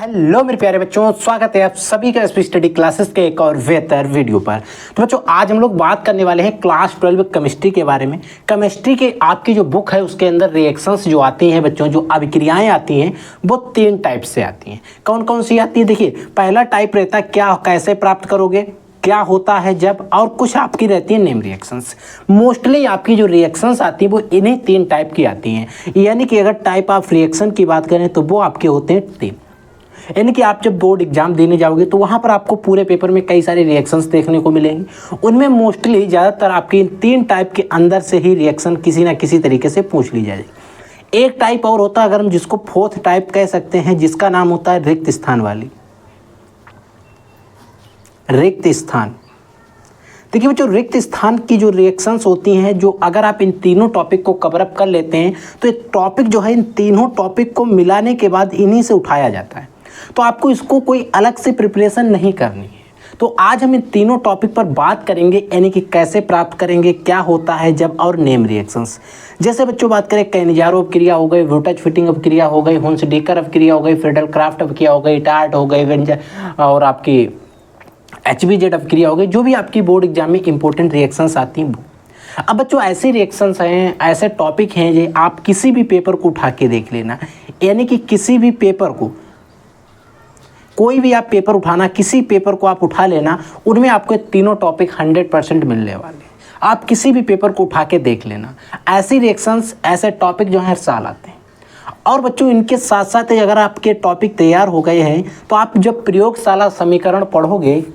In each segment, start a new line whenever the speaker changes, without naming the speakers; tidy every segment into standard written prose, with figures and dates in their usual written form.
Hello मेरे प्यारे बच्चों, स्वागत है आप सभी का एसपी स्टडी क्लासेस के एक और बेहतर वीडियो पर। तो बच्चों, आज हम लोग बात करने वाले हैं क्लास 12 केमिस्ट्री के बारे में। केमिस्ट्री के आपकी जो बुक है उसके अंदर रिएक्शंस जो आती हैं बच्चों, जो अभिक्रियाएं आती हैं वो 3 टाइप से आती हैं। कौन कौन सी आती है? देखिए, पहला टाइप रहता है क्या कैसे प्राप्त करोगे, क्या होता है जब, और कुछ आपकी रहती है नेम रिएक्शंस। मोस्टली आपकी जो रिएक्शंस आती है वो इन्हीं 3 टाइप की आती हैं। यानी कि अगर टाइप ऑफ रिएक्शन की बात करें तो वो आपके होते हैं 3। यानी कि आप जब बोर्ड एग्जाम देने जाओगे तो वहाँ पर आपको पूरे पेपर में कई सारे रिएक्शंस देखने को मिलेंगे। उनमें मोस्टली ज़्यादातर आपकी 3 टाइप के अंदर से ही रिएक्शन किसी ना किसी तरीके से पूछ ली जाएगी। एक टाइप और होता है, अगर हम जिसको 4th टाइप कह सकते हैं, जिसका नाम होता है रिक्त स्थान वाली। रिक्त स्थान, देखिए बच्चों, रिक्त स्थान की जो रिएक्शंस होती हैं, जो अगर आप इन तीनों टॉपिक को कवर अप कर लेते हैं तो ये टॉपिक जो है इन तीनों टॉपिक को मिलाने के बाद इन्हीं से उठाया जाता है। तो आपको इसको कोई अलग से प्रिपरेशन नहीं करनी है। तो आज हम इन तीनों टॉपिक पर बात करेंगे, यानी कि कैसे प्राप्त करेंगे, क्या होता है जब, और नेम रिएक्शंस। जैसे बच्चों बात करें, कैनिजारो अपक्रिया हो गई, वोल्टेज फिटिंग अपक्रिया हो गई, हुंस डीकर अपक्रिया हो गई, फ्रीडल क्राफ्ट अपक्रिया हो गई, टार्ट हो गई, वेंजर और आपकी HBZ अपक्रिया हो गई, जो भी आपकी बोर्ड एग्जाम में इंपॉर्टेंट रिएक्शंस आती हैं। अब बच्चों ऐसे रिएक्शंस हैं, ऐसे टॉपिक हैं जो आप किसी भी पेपर को उठा के देख लेना। यानी कि किसी भी पेपर को, कोई भी आप पेपर उठाना, किसी पेपर को आप उठा लेना, उनमें आपको तीनों टॉपिक 100% मिलने वाले हैं। आप किसी भी पेपर को उठा के देख लेना, ऐसी रिएक्शंस, ऐसे टॉपिक जो हैं हर साल आते हैं। और बच्चों इनके साथ साथ अगर आपके टॉपिक तैयार हो गए हैं तो आप जब प्रयोगशाला समीकरण पढ़ोगे,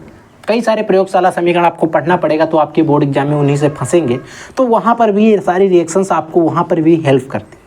कई सारे प्रयोगशाला समीकरण आपको पढ़ना पड़ेगा, तो आपके बोर्ड एग्जाम में उन्हीं से फंसेंगे। तो वहाँ पर भी ये सारी रिएक्शंस आपको वहाँ पर भी हेल्प करती है।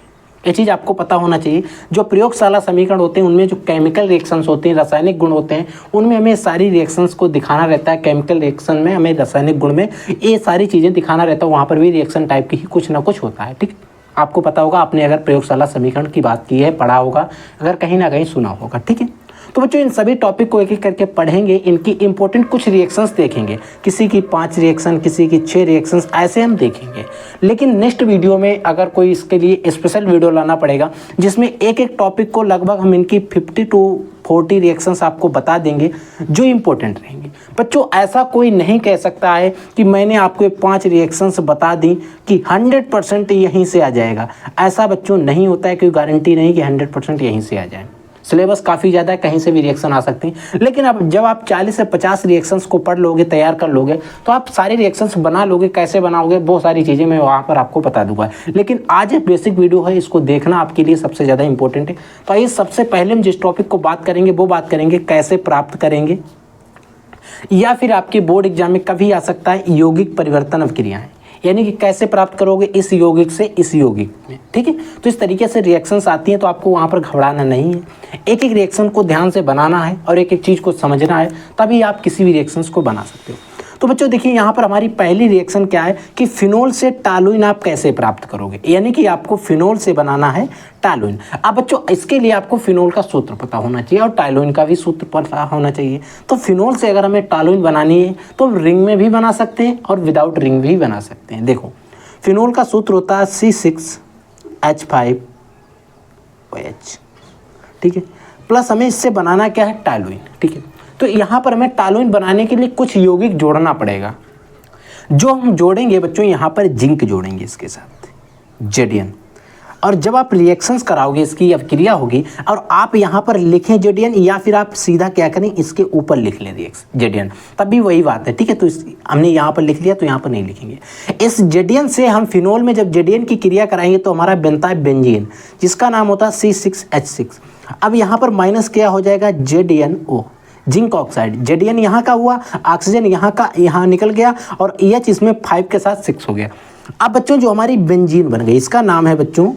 ये चीज़ आपको पता होना चाहिए। जो प्रयोगशाला समीकरण होते हैं उनमें जो केमिकल रिएक्शंस होते हैं, रासायनिक गुण होते हैं, उनमें हमें सारी रिएक्शंस को दिखाना रहता है। केमिकल रिएक्शन में हमें, रासायनिक गुण में ये सारी चीज़ें दिखाना रहता है। वहाँ पर भी रिएक्शन टाइप की ही कुछ ना कुछ होता है। ठीक, आपको पता होगा, आपने अगर प्रयोगशाला समीकरण की बात की है, पढ़ा होगा, अगर कहीं ना कहीं सुना होगा। ठीक है, तो बच्चों इन सभी टॉपिक को एक एक करके पढ़ेंगे, इनकी इंपॉर्टेंट कुछ रिएक्शंस देखेंगे, किसी की 5 रिएक्शन, किसी की 6 रिएक्शंस, ऐसे हम देखेंगे। लेकिन नेक्स्ट वीडियो में अगर कोई इसके लिए स्पेशल वीडियो लाना पड़ेगा, जिसमें एक एक टॉपिक को लगभग हम इनकी 50 to 40 रिएक्शंस आपको बता देंगे जो इंपॉर्टेंट रहेंगे। बच्चों ऐसा कोई नहीं कह सकता है कि मैंने आपको 5 रिएक्शंस बता दी कि 100% यहीं से आ जाएगा। ऐसा बच्चों नहीं होता है, कोई गारंटी नहीं कि 100% यहीं से आ जाए। सिलेबस काफ़ी ज़्यादा है, कहीं से भी रिएक्शन आ सकती हैं। लेकिन अब जब आप 40 से 50 रिएक्शंस को पढ़ लोगे, तैयार कर लोगे, तो आप सारे रिएक्शंस बना लोगे। कैसे बनाओगे वो सारी चीज़ें मैं वहाँ पर आपको बता दूंगा। लेकिन आज एक बेसिक वीडियो है, इसको देखना आपके लिए सबसे ज़्यादा इंपॉर्टेंट है। तो आइए सबसे पहले हम जिस टॉपिक को बात करेंगे वो बात करेंगे कैसे प्राप्त करेंगे, या फिर आपके बोर्ड एग्जाम में कभी आ सकता है यौगिक परिवर्तन अभिक्रियाएं। यानी कि कैसे प्राप्त करोगे इस यौगिक से इस यौगिक में। ठीक है, तो इस तरीके से रिएक्शंस आती हैं, तो आपको वहाँ पर घबराना नहीं है। एक एक रिएक्शन को ध्यान से बनाना है और एक एक चीज़ को समझना है, तभी आप किसी भी रिएक्शंस को बना सकते हो। तो बच्चों देखिए, यहाँ पर हमारी पहली रिएक्शन क्या है कि फिनोल से टालुइन आप कैसे प्राप्त करोगे। यानी कि आपको फिनोल से बनाना है टालुइन। अब बच्चों इसके लिए आपको फिनोल का सूत्र पता होना चाहिए और टालुइन का भी सूत्र पता होना चाहिए। तो फिनोल से अगर हमें टालुइन बनानी है तो रिंग में भी बना सकते हैं और विदाउट रिंग भी बना सकते हैं। देखो, फिनोल का सूत्र होता है C6H5OH। ठीक है, प्लस हमें इससे बनाना क्या है, टालुइन। ठीक है, तो यहाँ पर हमें टालुइन बनाने के लिए कुछ यौगिक जोड़ना पड़ेगा। जो हम जोड़ेंगे बच्चों, यहाँ पर जिंक जोड़ेंगे इसके साथ, जेडियन। और जब आप रिएक्शंस कराओगे, इसकी अभिक्रिया होगी और आप यहाँ पर लिखें जेडियन, या फिर आप सीधा क्या करें, इसके ऊपर लिख लें रिएक्शन जेडियन, तब भी वही बात है। ठीक है, तो हमने यहाँ पर लिख लिया तो यहाँ पर नहीं लिखेंगे। इस जेडियन से हम फिनोल में जब जेडियन की क्रिया कराएंगे तो हमारा बनता है बेंजीन, जिसका नाम होता है C6H6। अब यहाँ पर माइनस क्या हो जाएगा, JDNO, जिंक ऑक्साइड। जेडियन यहाँ का हुआ, ऑक्सीजन यहाँ का यहाँ निकल गया, और EH इसमें 5 के साथ 6 हो गया। अब बच्चों जो हमारी बेंजीन बन गई, इसका नाम है बच्चों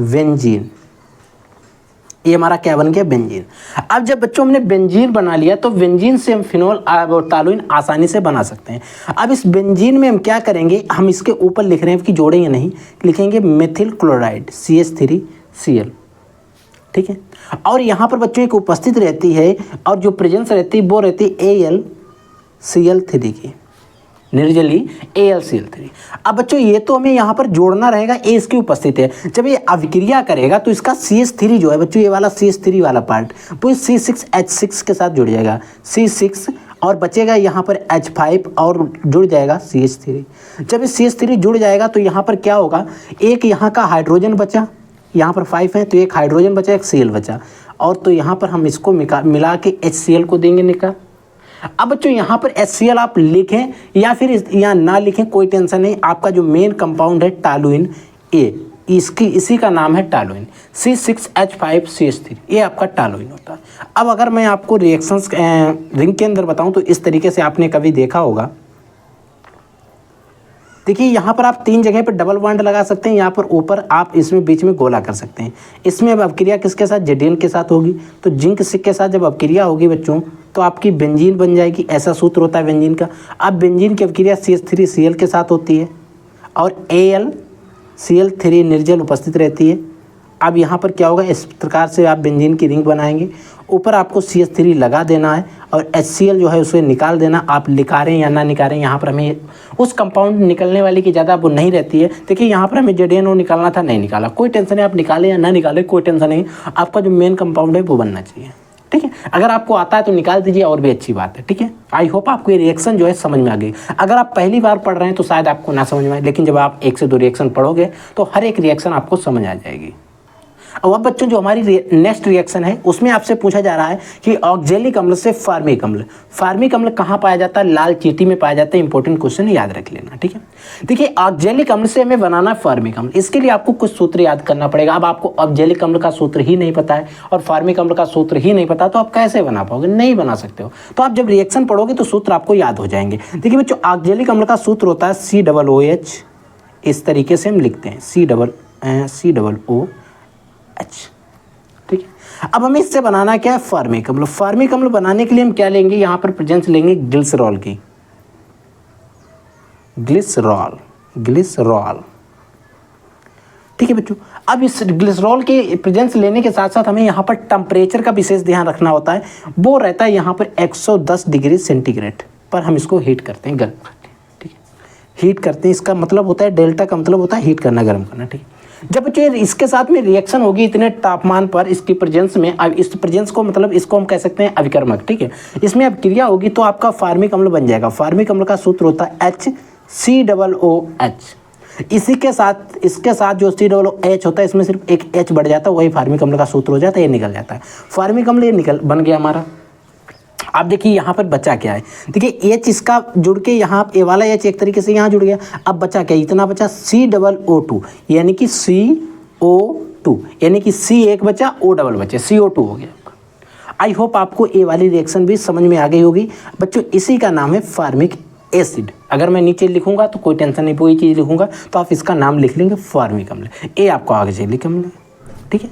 बेंजीन। ये हमारा क्या बन गया, बेंजीन। अब जब बच्चों हमने बेंजीन बना लिया तो बेंजीन से हम फिनोल और टालुइन आसानी से बना सकते हैं। अब इस बेंजीन में हम क्या करेंगे, हम इसके ऊपर लिख रहे हैं कि जोड़ेंगे नहीं, लिखेंगे मेथिल क्लोराइड CH3Cl। ठीक है, और यहाँ पर बच्चों एक उपस्थित रहती है और जो प्रेजेंस रहती है वो रहती है AlCl3 की। निर्जली AlCl3। अब बच्चों ये तो हमें यहाँ पर जोड़ना रहेगा, ए इसकी उपस्थिति है। जब ये अभिक्रिया करेगा तो इसका CH3 जो है बच्चों, ये वाला CH3 वाला पार्ट वो C6H6 के साथ जुड़ जाएगा, C6 और बचेगा यहाँ पर H5 और जुड़ जाएगा CH3। जब ये CH3 जुड़ जाएगा तो यहाँ पर क्या होगा, एक यहाँ का हाइड्रोजन बचा, यहाँ पर 5 है तो एक हाइड्रोजन बचा, एक Cl बचा, और तो यहाँ पर हम इसको मिला के HCl को देंगे निकाल। अब बच्चों यहाँ पर HCl आप लिखें या फिर यहाँ ना लिखें कोई टेंशन नहीं, आपका जो मेन कंपाउंड है टालुइन A, इसी का नाम है टालुइन, C6H5CH3, ये आपका टालुइन होता है। अब अगर मैं आपको रिएक्शंस रिंग के अंदर बताऊं तो इस तरीके से आपने कभी देखा होगा। देखिए यहाँ पर आप 3 जगह पर डबल बॉन्ड लगा सकते हैं, यहाँ पर ऊपर आप इसमें बीच में गोला कर सकते हैं। इसमें अब अपक्रिया किसके साथ, Zn के साथ होगी, तो जिंक सिक के साथ जब अपक्रिया होगी बच्चों तो आपकी बेंजीन बन जाएगी, ऐसा सूत्र होता है बेंजीन का। अब बेंजीन की अपक्रिया CH3Cl के साथ होती है और AlCl3 निर्जल उपस्थित रहती है। अब यहाँ पर क्या होगा, इस प्रकार से आप बेंजीन की रिंग बनाएंगे, ऊपर आपको CH3 लगा देना है और HCl जो है उसे निकाल देना। आप निकालें या ना निकालें, यहाँ पर हमें उस कंपाउंड निकलने वाली की ज़्यादा वो नहीं रहती है। देखिए यहाँ पर हमें ZnO निकालना था, नहीं निकाला, कोई टेंशन नहीं, आप निकालें या ना निकालें कोई टेंशन नहीं, आपका जो मेन कंपाउंड है वो बनना चाहिए। ठीक है, अगर आपको आता है तो निकाल दीजिए और भी अच्छी बात है। ठीक है, आई होप आपको ये रिएक्शन जो है समझ में आ गई। अगर आप पहली बार पढ़ रहे हैं तो शायद आपको ना समझ में आए, लेकिन जब आप 1 से 2 रिएक्शन पढ़ोगे तो हर एक रिएक्शन आपको समझ आ जाएगी। अब बच्चों जो हमारी नेक्स्ट रिएक्शन है उसमें आपसे पूछा जा रहा है कि ऑक्जेलिक अम्ल से फार्मिक अम्ल, फार्मिक अम्ल कहाँ पाया जाता है, लाल चींटी में पाया जाता है। इंपॉर्टेंट क्वेश्चन याद रख लेना। ठीक है, देखिए ऑक्जेलिक अम्ल से हमें बनाना है फार्मिक अम्ल, इसके लिए आपको कुछ सूत्र याद करना पड़ेगा। अब आपको ऑक्जेलिक अम्ल का सूत्र ही नहीं पता है और फार्मिक अम्ल का सूत्र ही नहीं पता तो आप कैसे बना पाओगे, नहीं बना सकते हो। तो आप जब रिएक्शन पढ़ोगे तो सूत्र आपको याद हो जाएंगे। देखिए बच्चों ऑक्जेलिक अम्ल का सूत्र होता है COOH, इस तरीके से हम लिखते हैं COOH। ठीक है, अब हमें इससे बनाना क्या है, फार्मिक अम्ल। फार्मिक अम्ल बनाने के लिए हम क्या लेंगे, यहाँ पर प्रेजेंस लेंगे ग्लिसरॉल की, ग्लिसरॉल। ठीक है बच्चों, अब इस ग्लिसरॉल के प्रेजेंस लेने के साथ साथ हमें यहाँ पर टेम्परेचर का विशेष ध्यान रखना होता है। वो रहता है यहाँ पर 110 डिग्री सेंटीग्रेड पर हम इसको हीट करते हैं, गर्म करते हैं। ठीक है, हीट करते हैं, इसका मतलब होता है डेल्टा का मतलब होता है हीट करना, गर्म करना। ठीक है, जब बच्चों इसके साथ में रिएक्शन होगी इतने तापमान पर, इसकी प्रेजेंस में, अब इस प्रेजेंस को मतलब इसको हम कह सकते हैं अभिकर्मक। ठीक है, इसमें अब क्रिया होगी तो आपका फार्मिक अम्ल बन जाएगा। फार्मिक अम्ल का सूत्र होता है HCOOH। इसी के साथ इसके साथ जो COOH होता है इसमें सिर्फ एक H बढ़ जाता है, वही फार्मिक अम्ल का सूत्र हो जाता है, ये निकल जाता है। फार्मिक अम्ल ये बन गया हमारा। अब देखिए यहाँ पर बचा क्या है, देखिए H इसका जुड़ के यहाँ ये वाला H एक तरीके से यहाँ जुड़ गया। अब बचा क्या, इतना बचा COO2, यानी कि CO2, यानी कि C एक बचा, O डबल बचे, CO2 हो गया। आई होप आपको ये वाली रिएक्शन भी समझ में आ गई होगी बच्चों। इसी का नाम है फार्मिक एसिड। अगर मैं नीचे लिखूंगा तो कोई टेंशन नहीं, वही चीज़ लिखूंगा तो आप इसका नाम लिख लेंगे फार्मिक अम्ल, ये आपको ऑक्जेलिक अम्ल। ठीक है,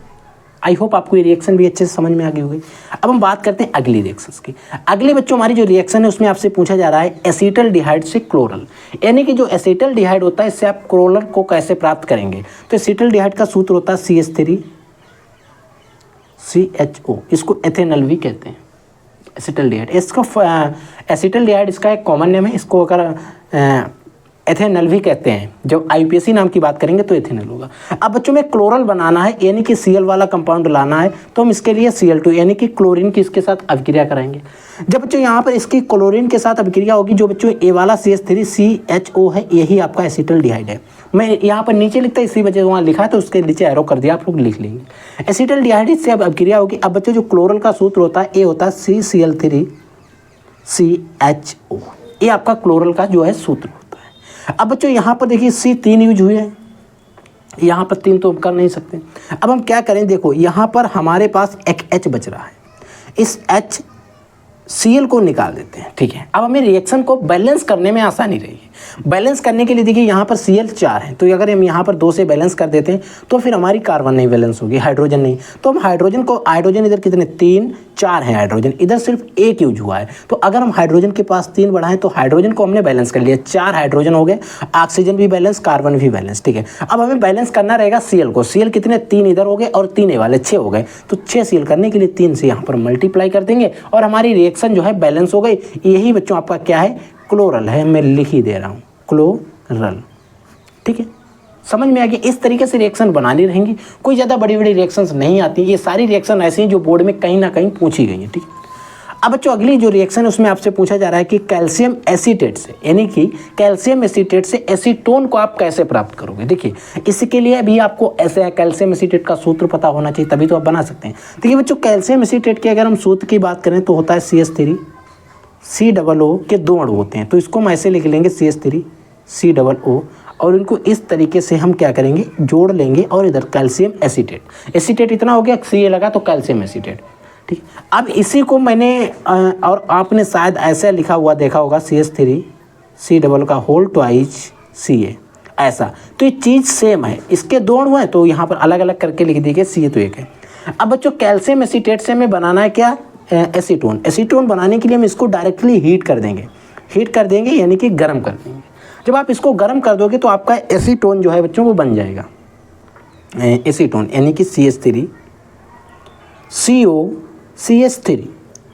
आई होप आपको ये रिएक्शन भी अच्छे से समझ में आ गई होगी। अब हम बात करते हैं अगली रिएक्शंस की। अगले बच्चों हमारी जो रिएक्शन है उसमें आपसे पूछा जा रहा है एसीटल्डिहाइड से क्लोरल, यानी कि जो एसीटल्डिहाइड होता है इससे आप क्लोरल को कैसे प्राप्त करेंगे। तो एसीटल्डिहाइड का सूत्र होता है CH3CHO, इसको एथेनॉल भी कहते हैं। एसीटल्डिहाइड इसका एसीटल्डिहाइड इसका एक कॉमन नेम है, इसको अगर एथेनॉल भी कहते हैं। जब IUPAC नाम की बात करेंगे तो एथेनॉल होगा। अब बच्चों में क्लोरल बनाना है, यानी कि Cl वाला कंपाउंड लाना है, तो हम इसके लिए Cl2 यानी कि क्लोरीन की इसके साथ अभिक्रिया कराएंगे। जब बच्चों यहाँ पर इसकी क्लोरीन के साथ अभिक्रिया होगी, जो बच्चों ए वाला CH3CHO है यही आपका एसीटल्डिहाइड है। मैं यहाँ पर नीचे लिखता इसी वजह से वहाँ लिखा है तो उसके नीचे एरो कर दिया, आप लोग लिख लेंगे। एसीटल्डिहाइड से अब अभिक्रिया होगी। अब बच्चों जो क्लोरल का सूत्र होता है ये होता है CCl3CHO, ये आपका क्लोरल का जो है सूत्र। अब बच्चों यहाँ पर देखिए C3 यूज हुए हैं, यहाँ पर 3 तो हम कर नहीं सकते। अब हम क्या करें, देखो यहाँ पर हमारे पास एक H बच रहा है, इस HCl को निकाल देते हैं। ठीक है, अब हमें रिएक्शन को बैलेंस करने में आसानी रहेगी। बैलेंस करने के लिए देखिए यहाँ पर Cl 4 है, तो अगर हम यहाँ पर 2 से बैलेंस कर देते हैं तो फिर हमारी कार्बन नहीं बैलेंस होगी, हाइड्रोजन नहीं। तो हम हाइड्रोजन इधर कितने 3 4 हैं हाइड्रोजन, इधर सिर्फ एक यूज हुआ है। तो अगर हम हाइड्रोजन के पास 3 बढ़ाएं तो हाइड्रोजन को हमने बैलेंस कर लिया, 4 हाइड्रोजन हो गए, ऑक्सीजन भी बैलेंस, कार्बन भी बैलेंस। ठीक है, अब हमें बैलेंस करना रहेगा Cl को। Cl कितने 3 इधर हो गए और 3 ए वाले 6 हो गए, तो 6 Cl करने के लिए 3 से यहाँ पर मल्टीप्लाई कर देंगे और हमारी रिएक्शन जो है बैलेंस हो गई। यही बच्चों आपका क्या है क्लोरल है, मैं लिख ही दे रहा हूँ क्लोरल। ठीक है, समझ में आ गया। इस तरीके से रिएक्शन बनानी रहेंगी, कोई ज़्यादा बड़ी बड़ी रिएक्शंस नहीं आती। ये सारी रिएक्शन ऐसी हैं जो बोर्ड में कहीं ना कहीं पूछी गई हैं। ठीक है, अब बच्चों अगली जो रिएक्शन है उसमें आपसे पूछा जा रहा है कि कैल्शियम एसीटेट से, यानी कि कैल्शियम एसीटेट से एसीटोन को आप कैसे प्राप्त करोगे। देखिए, इसके लिए भी आपको ऐसे कैल्शियम एसीटेट का सूत्र पता होना चाहिए, तभी तो आप बना सकते हैं। देखिए बच्चों, कैल्शियम एसीटेट के अगर हम सूत्र की बात करें तो होता है CH3 COO के 2 अणु होते हैं, तो इसको हम ऐसे लिख लेंगे CH3 COO, और इनको इस तरीके से हम क्या करेंगे, जोड़ लेंगे, और इधर कैल्शियम एसीटेट, एसीटेट इतना हो गया, Ca लगा तो कैल्शियम एसीटेट। ठीक, अब इसी को मैंने और आपने शायद ऐसा लिखा हुआ देखा होगा CH3 C का होल ट्वाइस Ca, ऐसा। तो ये चीज़ सेम है, इसके 2 अणु हैं तो यहाँ पर अलग अलग करके लिख दिए, Ca तो एक है। अब बच्चों कैल्शियम एसीटेट से हमें बनाना है क्या, एसीटोन। एसीटोन बनाने के लिए हम इसको डायरेक्टली हीट कर देंगे, यानी कि गर्म कर देंगे। जब आप इसको गर्म कर दोगे तो आपका एसीटोन जो है बच्चों वो बन जाएगा, एसीटोन, यानी कि CH3 COCH3,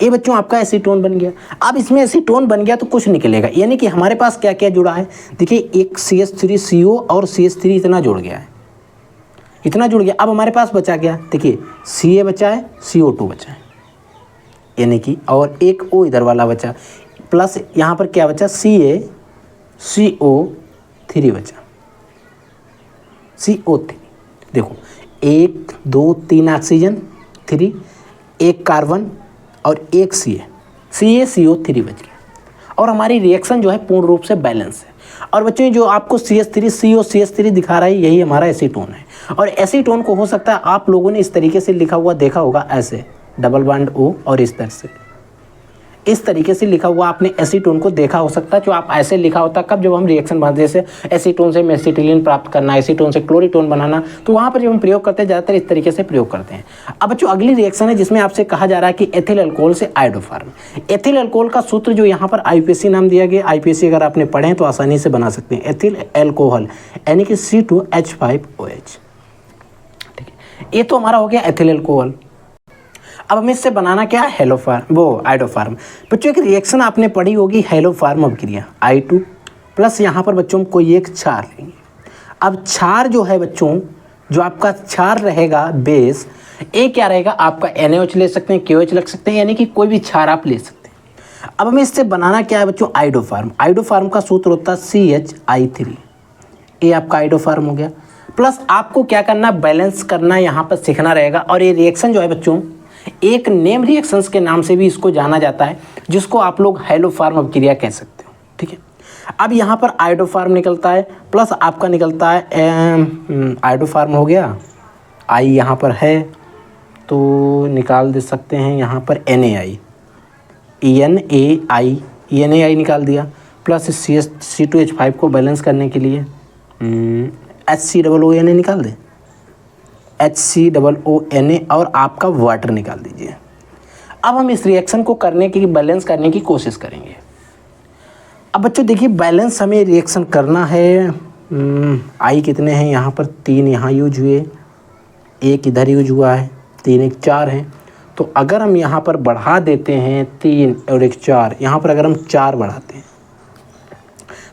ये बच्चों आपका एसीटोन बन गया। अब इसमें एसीटोन बन गया तो कुछ निकलेगा, यानी कि हमारे पास क्या क्या जुड़ा है। देखिए, एक CH3 CO और CH3 इतना जुड़ गया है, इतना जुड़ गया। अब हमारे पास बचा क्या, देखिए Ca बचा है, CO2 बचा है, यानी कि, और एक O इधर वाला बचा, प्लस यहाँ पर क्या बचा, CO3 बचा, CO3। देखो 1 2 3 ऑक्सीजन 3, एक कार्बन और एक CaCO3 बच गया, और हमारी रिएक्शन जो है पूर्ण रूप से बैलेंस है। और बच्चों जो आपको CH3 COCH3 दिखा रहा है, यही हमारा एसीटोन है। और एसीटोन को हो सकता है आप लोगों ने इस तरीके से लिखा हुआ देखा होगा, ऐसे डबल बॉन्ड O, और इस तरह से इस तरीके से लिखा हुआ आपने एसीटोन को देखा हो सकता है। जो आप ऐसे लिखा होता कब, जब हम रिएक्शन बनाते, जैसे एसीटोन से मेसिटिलीन प्राप्त करना, एसीटोन से क्लोरीटोन बनाना, तो वहाँ पर जब हम प्रयोग करते हैं ज़्यादातर इस तरीके से प्रयोग करते हैं। अब बच्चों अगली रिएक्शन है जिसमें आपसे कहा जा रहा है कि एथिल अल्कोहल से आयोडोफार्म। एथिल अल्कोहल का सूत्र जो यहाँ पर IUPAC नाम दिया गया, IUPAC अगर आपने पढ़े हैं तो आसानी से बना सकते हैं। एथिल अल्कोहल यानी कि C2H5OH। ठीक है, ये तो हमारा हो गया एथिल अल्कोहल। अब हमें इससे बनाना क्या है, हेलोफार्म, वो आयोडोफार्म। बच्चों एक रिएक्शन आपने पढ़ी होगी हेलोफार्म अभिक्रिया, I2 प्लस यहाँ पर बच्चों कोई एक क्षार लेंगे। अब क्षार जो है बच्चों, जो आपका क्षार रहेगा बेस, ये क्या रहेगा आपका NaOH ले सकते हैं, KOH लग सकते हैं, यानी कि कोई भी क्षार आप ले सकते हैं। अब हमें इससे बनाना क्या है बच्चों, आयोडोफार्म। आयोडोफार्म का सूत्र होता है CHI3, ये आपका आयोडोफार्म हो गया। प्लस आपको क्या करना, बैलेंस करना यहाँ पर सीखना रहेगा। और ये रिएक्शन जो है बच्चों, एक नेम रिएक्शंस के नाम से भी इसको जाना जाता है, जिसको आप लोग हेलोफार्म अभिक्रिया कह सकते हो। ठीक है, अब यहाँ पर आयोडोफार्म निकलता है, प्लस आपका निकलता है आयोडोफार्म हो गया, I यहाँ पर है तो निकाल दे सकते हैं यहाँ पर NaI, NaI निकाल दिया, प्लस C2H5 को बैलेंस करने के लिए HCOONA निकाल दें, HCOONA, और आपका वाटर निकाल दीजिए। अब हम इस रिएक्शन को करने की, बैलेंस करने की कोशिश करेंगे। अब बच्चों देखिए, बैलेंस हमें रिएक्शन करना है। I कितने हैं यहाँ पर, 3 यहाँ यूज हुए, 1 इधर यूज हुआ है, 3 1 4 हैं। तो अगर हम यहाँ पर बढ़ा देते हैं 3 और 1 4, यहाँ पर अगर हम 4 बढ़ाते हैं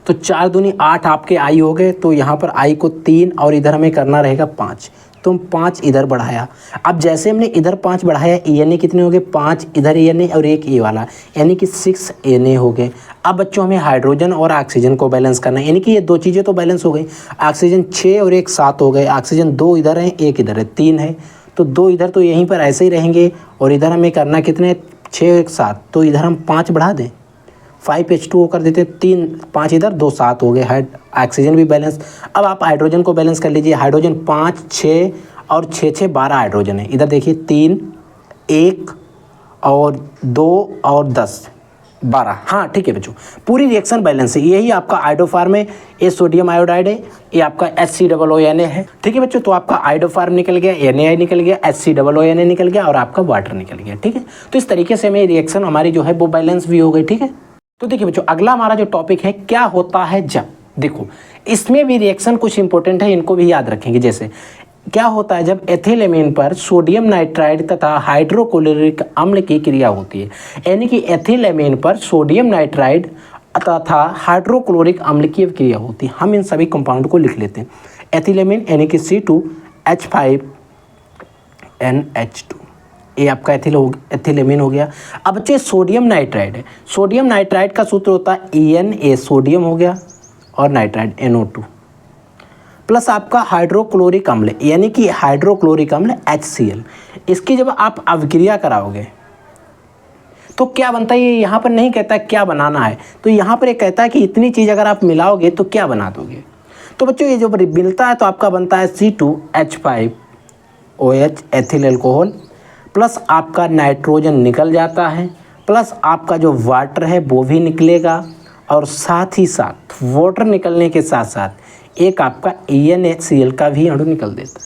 तो 4 दूनी 8 आपके I हो गए। तो यहाँ पर I को 3 और इधर हमें करना रहेगा 5, तो हम 5 इधर बढ़ाया। अब जैसे हमने इधर 5 बढ़ाया, Na कितने हो गए, 5 इधर Na और 1 ये वाला, यानी कि 6 Na हो गए। अब बच्चों हमें हाइड्रोजन और ऑक्सीजन को बैलेंस करना है, यानी कि ये 2 चीज़ें तो बैलेंस हो गई। ऑक्सीजन 6 और 1 7 हो गए, ऑक्सीजन 2 इधर है, 1 इधर है, 3 है, तो 2 इधर तो यहीं पर ऐसे ही रहेंगे। और इधर हमें करना कितने, 6 1 7, तो इधर हम 5 बढ़ा दें, 5H2O कर देते, 3 5 इधर 2 7 हो गए, ऑक्सीजन भी बैलेंस। अब आप हाइड्रोजन को बैलेंस कर लीजिए, हाइड्रोजन 5 6 और 6 6 12 हाइड्रोजन है। इधर देखिए 3 1 और 2 और 10 12, हाँ ठीक है बच्चों, पूरी रिएक्शन बैलेंस है। यही आपका आयोडोफार्म है, ये सोडियम आयोडाइड है, ये आपका HCOONA है। ठीक है बच्चों, तो आपका आयोडोफार्म निकल गया, NaI निकल गया, HCOONA निकल गया, और आपका वाटर निकल गया। ठीक है, तो इस तरीके से हमें रिएक्शन हमारी जो है वो बैलेंस भी हो गई। ठीक है, तो देखिए बच्चों, अगला हमारा जो टॉपिक है, क्या होता है जब, देखो इसमें भी रिएक्शन कुछ इंपॉर्टेंट है, इनको भी याद रखेंगे। जैसे क्या होता है जब एथिलेमीन पर सोडियम नाइट्राइड तथा हाइड्रोक्लोरिक अम्ल की क्रिया होती है, यानी कि एथिलेमीन पर सोडियम नाइट्राइड तथा हाइड्रोक्लोरिक अम्ल की अभिक्रिया होती है। हम इन सभी कंपाउंड को लिख लेते हैं। एथिलेमिन यानी कि C2H5NH2, ये आपका एथिलेमिन हो गया। अब बच्चे सोडियम नाइट्राइड है। सोडियम नाइट्राइड का सूत्र होता है Na, सोडियम हो गया, और नाइट्राइड NO2 प्लस आपका हाइड्रोक्लोरिक अम्ल यानी कि हाइड्रोक्लोरिक अम्ल HCl। इसकी जब आप अभिक्रिया कराओगे तो क्या बनता है, ये यहाँ पर नहीं कहता है क्या बनाना है, तो यहाँ पर ये कहता है कि इतनी चीज़ अगर आप मिलाओगे तो क्या बना दोगे। तो बच्चों ये जो मिलता है तो आपका बनता है C2H5OH एथिल अल्कोहल, प्लस आपका नाइट्रोजन निकल जाता है, प्लस आपका जो वाटर है वो भी निकलेगा, और साथ ही साथ वाटर निकलने के साथ साथ एक आपका NaCl का भी अणु निकल देता है।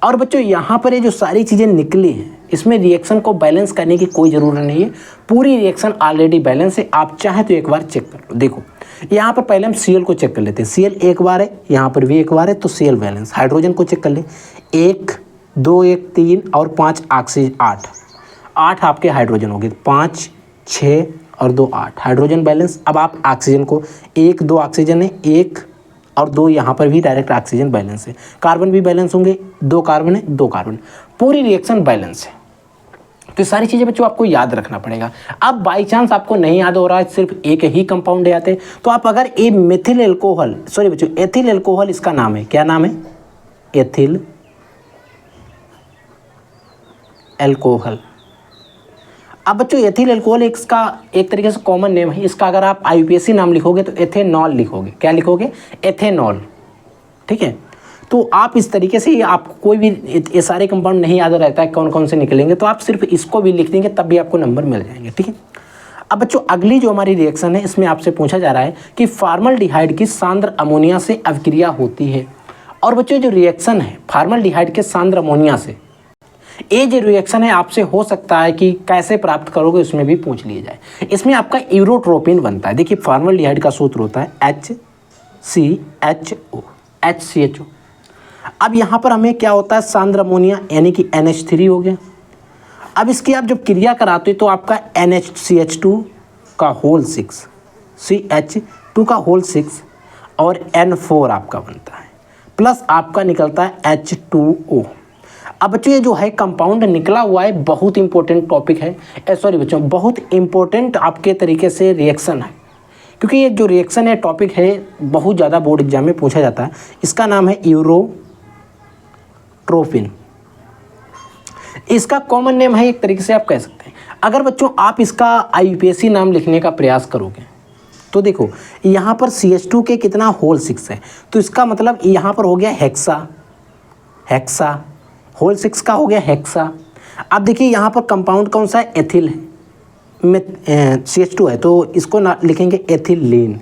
और बच्चों यहाँ पर ये जो सारी चीज़ें निकली हैं इसमें रिएक्शन को बैलेंस करने की कोई ज़रूरत नहीं है, पूरी रिएक्शन ऑलरेडी बैलेंस है। आप चाहें तो एक बार चेक कर लो। देखो यहाँ पर पहले हम Cl को चेक कर लेते हैं। Cl एक बार है, यहाँ पर भी एक बार है, तो Cl बैलेंस। हाइड्रोजन को चेक कर ले, 1 2 1 3 और 5 ऑक्सीजन 8 आपके हाइड्रोजन हो गए, 5 6 और 2 8 हाइड्रोजन बैलेंस। अब आप ऑक्सीजन को 1 2 ऑक्सीजन है, 1 और 2 यहाँ पर भी डायरेक्ट ऑक्सीजन बैलेंस है। कार्बन भी बैलेंस होंगे, 2 कार्बन है 2 कार्बन, पूरी रिएक्शन बैलेंस है। तो ये सारी चीज़ें बच्चों आपको याद रखना पड़ेगा। अब बाई चांस आपको नहीं याद हो रहा है, सिर्फ एक ही कंपाउंड याद है, तो आप अगर ए मिथिल एल्कोहल, सॉरी बच्चों एथिल एल्कोहल इसका नाम है, क्या नाम है, एथिल एल्कोहल। अब बच्चों एथिल एल्कोहल इसका एक तरीके से कॉमन नेम है। इसका अगर आप IUPAC नाम लिखोगे तो एथेनॉल लिखोगे। क्या लिखोगे, एथेनॉल, ठीक है। तो आप इस तरीके से आपको कोई भी ये सारे कंपाउंड नहीं याद रहता है कौन कौन से निकलेंगे, तो आप सिर्फ इसको भी लिख देंगे तब भी आपको नंबर मिल जाएंगे, ठीक है। अब बच्चों अगली जो हमारी रिएक्शन है इसमें आपसे पूछा जा रहा है कि फॉर्मल्डिहाइड की सांद्र अमोनिया से अभिक्रिया होती है। और बच्चों जो रिएक्शन है फॉर्मल्डिहाइड के सांद्र अमोनिया से, ये जो रिएक्शन है आपसे हो सकता है कि कैसे प्राप्त करोगे उसमें भी पूछ लिया जाए। इसमें आपका यूरोट्रोपिन बनता है। देखिए फॉर्मल्डिहाइड का सूत्र होता है HCHO। अब यहाँ पर हमें क्या होता है, सांद्र अमोनिया यानी कि NH3 हो गया। अब इसकी आप जब क्रिया कराते हो तो आपका NHCH2 का होल 6, CH2 का होल 6 और N4 आपका बनता है, प्लस आपका निकलता है H2O। अब बच्चों ये जो है कंपाउंड निकला हुआ है, बहुत इंपॉर्टेंट टॉपिक है, सॉरी बच्चों बहुत इंपॉर्टेंट आपके तरीके से रिएक्शन है, क्योंकि ये जो रिएक्शन है टॉपिक है बहुत ज़्यादा बोर्ड एग्जाम में पूछा जाता है। इसका नाम है यूरोट्रोपिन। इसका कॉमन नेम है, एक तरीके से आप कह सकते हैं। अगर बच्चों आप इसका IUPAC नाम लिखने का प्रयास करोगे तो देखो यहाँ पर CH2 के कितना होल 6 है, तो इसका मतलब यहाँ पर हो गया हेक्सा, होल 6 का हो गया हेक्सा। अब देखिए यहाँ पर कंपाउंड कौन सा है, एथिल है, CH2 है, तो इसको ना लिखेंगे एथिलीन,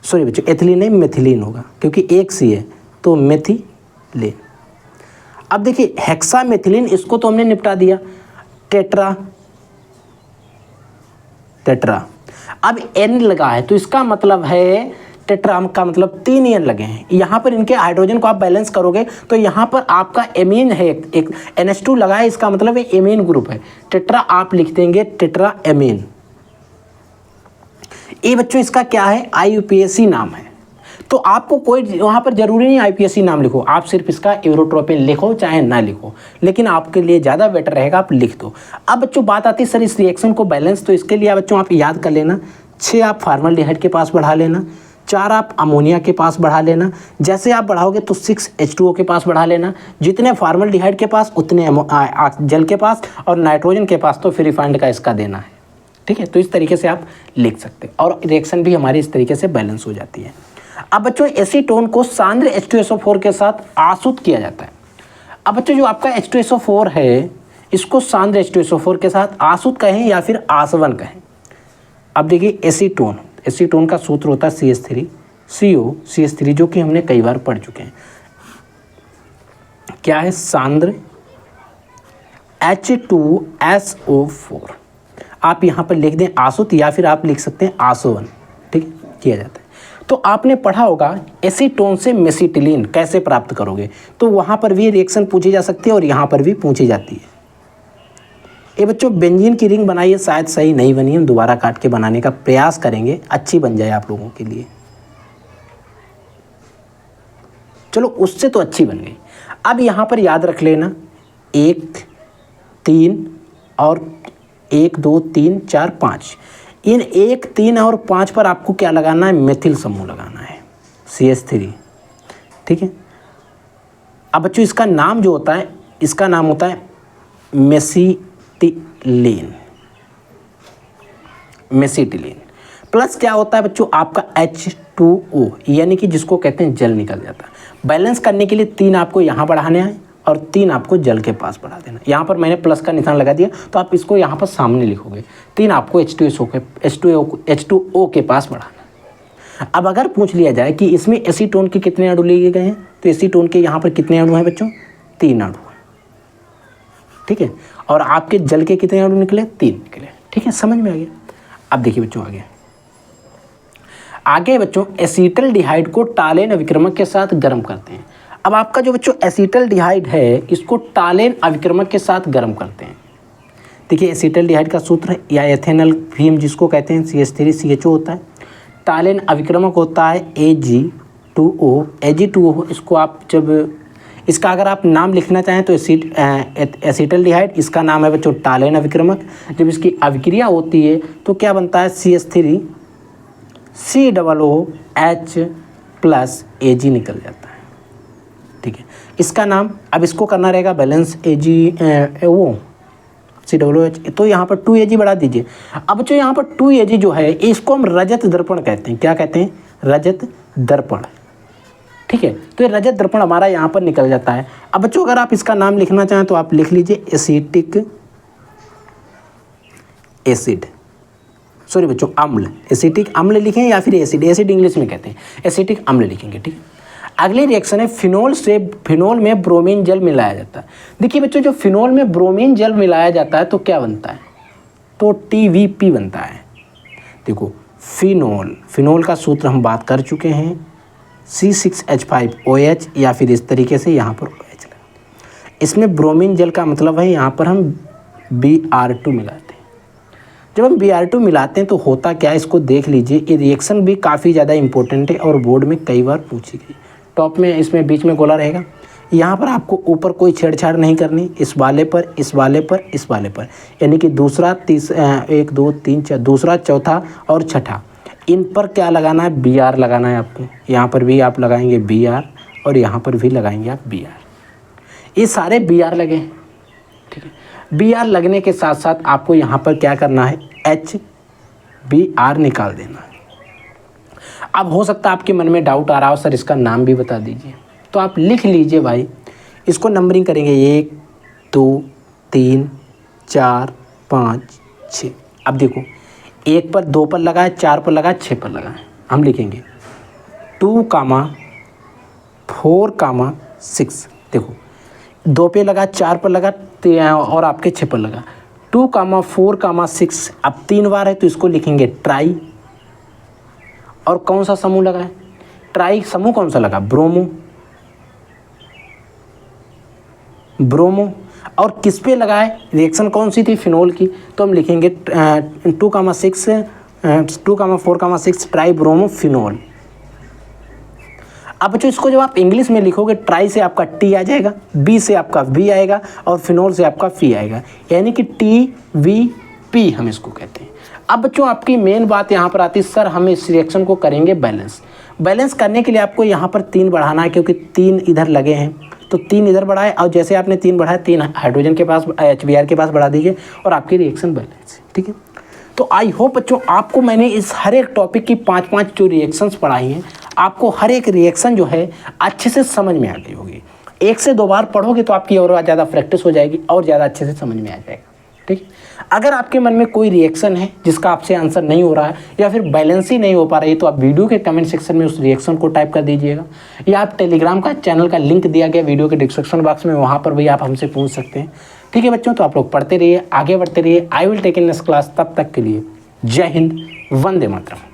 सॉरी बच्चों एथिलीन नहीं मेथिलीन होगा, क्योंकि एक सी है तो मेथिलीन। अब देखिए हेक्सा मेथिलीन, इसको तो हमने निपटा दिया। टेट्रा अब N लगा है तो इसका मतलब है टेट्रा का मतलब 3 N लगे हैं। यहाँ पर इनके हाइड्रोजन को आप बैलेंस करोगे तो यहाँ पर आपका एमीन है, एक NH2 लगा है, इसका मतलब है एमीन ग्रुप है। टेट्रा आप लिख देंगे टेट्रा एमीन। ये बच्चों इसका क्या है, IUPAC नाम है। तो आपको कोई वहाँ पर जरूरी नहीं IUPAC नाम लिखो, आप सिर्फ इसका यूरोट्रोपिन लिखो चाहे ना लिखो, लेकिन आपके लिए ज़्यादा बेटर रहेगा आप लिख दो। अब बच्चों बात आती है सर इस रिएक्शन को बैलेंस, तो इसके लिए बच्चों आप याद कर लेना, 6 आप फॉर्मल्डिहाइड के पास बढ़ा लेना, 4 आप अमोनिया के पास बढ़ा लेना, जैसे आप बढ़ाओगे तो 6 H2O के पास बढ़ा लेना, जितने फॉर्मल्डिहाइड के पास उतने जल के पास, और नाइट्रोजन के पास तो फिर रिफाइंड का इसका देना है, ठीक है। तो इस तरीके से आप लिख सकते हैं और रिएक्शन भी हमारी इस तरीके से बैलेंस हो जाती है। अब बच्चों एसीटोन को सांद्र H2SO4 के साथ आसुत किया जाता है। अब बच्चों जो आपका H2SO4 है इसको सांद्र H2SO4 के साथ आसुत कहें या फिर आसवन कहें। अब देखिए एसीटोन का सूत्र होता है CH3 जो कि हमने कई बार पढ़ चुके हैं। क्या है, सांद्र H2SO4। आप यहाँ पर लिख दें आसुत या फिर आप लिख सकते हैं आसवन, ठीक किया जाता है। तो आपने पढ़ा होगा एसीटोन से मेसिटिलीन कैसे प्राप्त करोगे, तो वहाँ पर भी रिएक्शन पूछी जा सकती है और यहाँ पर भी पूछी जाती है। ये बच्चों बेंजीन की रिंग बनाई है, शायद सही नहीं बनी, हम दोबारा काट के बनाने का प्रयास करेंगे, अच्छी बन जाए आप लोगों के लिए। चलो उससे तो अच्छी बन गई। अब यहाँ पर याद रख लेना 1 3 और 1 2 3 4 5, इन 1 3 और 5 पर आपको क्या लगाना है, मेथिल समूह लगाना है CH3, ठीक है। अब बच्चों इसका नाम जो होता है, इसका नाम होता है मेसिटिलीन प्लस क्या होता है बच्चों आपका H2O, यानी कि जिसको कहते हैं जल निकल जाता है। बैलेंस करने के लिए 3 आपको यहाँ बढ़ाने हैं और 3 आपको जल के पास बढ़ा देना। यहाँ पर मैंने प्लस का निशान लगा दिया, तो आप इसको यहाँ पर सामने लिखोगे, 3 आपको H2O के पास बढ़ाना। अब अगर पूछ लिया जाए कि इसमें एसीटोन के कितने अणु लिए गए हैं, तो एसीटोन के यहाँ पर कितने अणु हैं बच्चों, 3 अणु हैं, ठीक है। और आपके जल के कितने अणु निकले, 3 निकले, ठीक है, समझ में आ गया। अब देखिए बच्चों आगे बच्चों एसीटल्डिहाइड को टालेन अभिक्रमक के साथ गर्म करते हैं। अब आपका जो बच्चों एसीटल्डिहाइड है, इसको टालेन अभिक्रमक के साथ गर्म करते हैं। देखिए एसीटल्डिहाइड का सूत्र या एथेनल भी हम जिसको कहते हैं CH3CHO होता है, टालेन अभिक्रमक होता है Ag2O। इसको आप जब इसका अगर आप नाम लिखना चाहें तो एसीटल्डिहाइड, इसका नाम है बच्चों टालेन अभिक्रमक। जब इसकी अभिक्रिया होती है तो क्या बनता है, CH3COOH प्लस Ag निकल जाता है, ठीक है। इसका नाम, अब इसको करना रहेगा बैलेंस AgO COOH, तो यहाँ पर 2Ag बढ़ा दीजिए। अब बच्चों यहाँ पर 2Ag जो है इसको हम रजत दर्पण कहते हैं। क्या कहते हैं, रजत दर्पण, ठीक है। तो ये रजत दर्पण हमारा यहाँ पर निकल जाता है। अब बच्चों अगर आप इसका नाम लिखना चाहें तो आप लिख लीजिए एसिटिक एसिड, सॉरी बच्चों अम्ल, एसिटिक अम्ल लिखें या फिर एसिड, एसिड इंग्लिश में कहते हैं, एसिटिक अम्ल लिखेंगे, ठीक है। अगली रिएक्शन है फिनोल में ब्रोमीन जल मिलाया जाता है। देखिए बच्चों जो फिनोल में ब्रोमीन जल मिलाया जाता है तो क्या बनता है, तो TVP बनता है। देखो फिनोल का सूत्र हम बात कर चुके हैं, C6H5OH या फिर इस तरीके से यहाँ पर OH लगा। इसमें ब्रोमीन जल का मतलब है यहाँ पर हम Br2 मिलाते हैं। जब हम Br2 मिलाते हैं तो होता क्या है, इसको देख लीजिए। ये रिएक्शन भी काफ़ी ज़्यादा इंपॉर्टेंट है और बोर्ड में कई बार पूछी गई। टॉप में इसमें बीच में गोला रहेगा, यहाँ पर आपको ऊपर कोई छेड़छाड़ नहीं करनी, इस वाले पर, इस वाले पर, इस वाले पर, यानी कि दूसरा 1 2 3 4, दूसरा चौथा और छठा, इन पर क्या लगाना है, Br लगाना है आपको। यहाँ पर भी आप लगाएंगे Br और यहाँ पर भी लगाएंगे आप Br। ये सारे Br लगे, ठीक है। Br लगने के साथ साथ आपको यहाँ पर क्या करना है, HBr निकाल देना है। अब हो सकता है आपके मन में डाउट आ रहा हो, सर इसका नाम भी बता दीजिए, तो आप लिख लीजिए भाई। इसको नंबरिंग करेंगे 1 2 3 4 5 6। अब देखो 1 पर 2 पर लगा है, 4 पर लगा है, 6 पर लगा है। हम लिखेंगे 2, 4, 6। देखो 2 पे लगा, 4 पर लगा और आपके 6 पर लगा, 2, 4, 6। अब 3 बार है तो इसको लिखेंगे ट्राई। और कौन सा समूह लगा है, ट्राई समूह कौन सा लगा, ब्रोमो। और किस पे लगा है, रिएक्शन कौन सी थी, फिनोल की, तो हम लिखेंगे 2, 4, 6 ट्राई ब्रोमो फिनोल। अब बच्चों इसको जब आप इंग्लिश में लिखोगे, ट्राई से आपका T आ जाएगा, B से आपका V आएगा और फिनोल से आपका F आएगा, यानी कि TVP हम इसको कहते हैं। अब बच्चों आपकी मेन बात यहाँ पर आती है, सर हम इस रिएक्शन को करेंगे बैलेंस करने के लिए आपको यहाँ पर 3 बढ़ाना है, क्योंकि 3 इधर लगे हैं तो 3 इधर बढ़ाए, और जैसे आपने 3 बढ़ाया 3 हाइड्रोजन के पास HBr के पास बढ़ा दीजिए और आपकी रिएक्शन बैलेंस, ठीक है। तो आई होप बच्चों आपको मैंने इस हर एक टॉपिक की 5-5 जो रिएक्शंस पढ़ाई हैं, आपको हर एक रिएक्शन जो है अच्छे से समझ में आ गई होगी। 1 से 2 बार पढ़ोगे तो आपकी और ज़्यादा प्रैक्टिस हो जाएगी और ज़्यादा अच्छे से समझ में आ जाएगा, ठीक। अगर आपके मन में कोई रिएक्शन है जिसका आपसे आंसर नहीं हो रहा है या फिर बैलेंस ही नहीं हो पा रही है, तो आप वीडियो के कमेंट सेक्शन में उस रिएक्शन को टाइप कर दीजिएगा, या आप टेलीग्राम का चैनल का लिंक दिया गया वीडियो के डिस्क्रिप्शन बॉक्स में, वहाँ पर भी आप हमसे पूछ सकते हैं, ठीक है बच्चों। तो आप लोग पढ़ते रहिए, आगे बढ़ते रहिए। I will take in this class. तब तक के लिए जय हिंद, वंदे मातरम।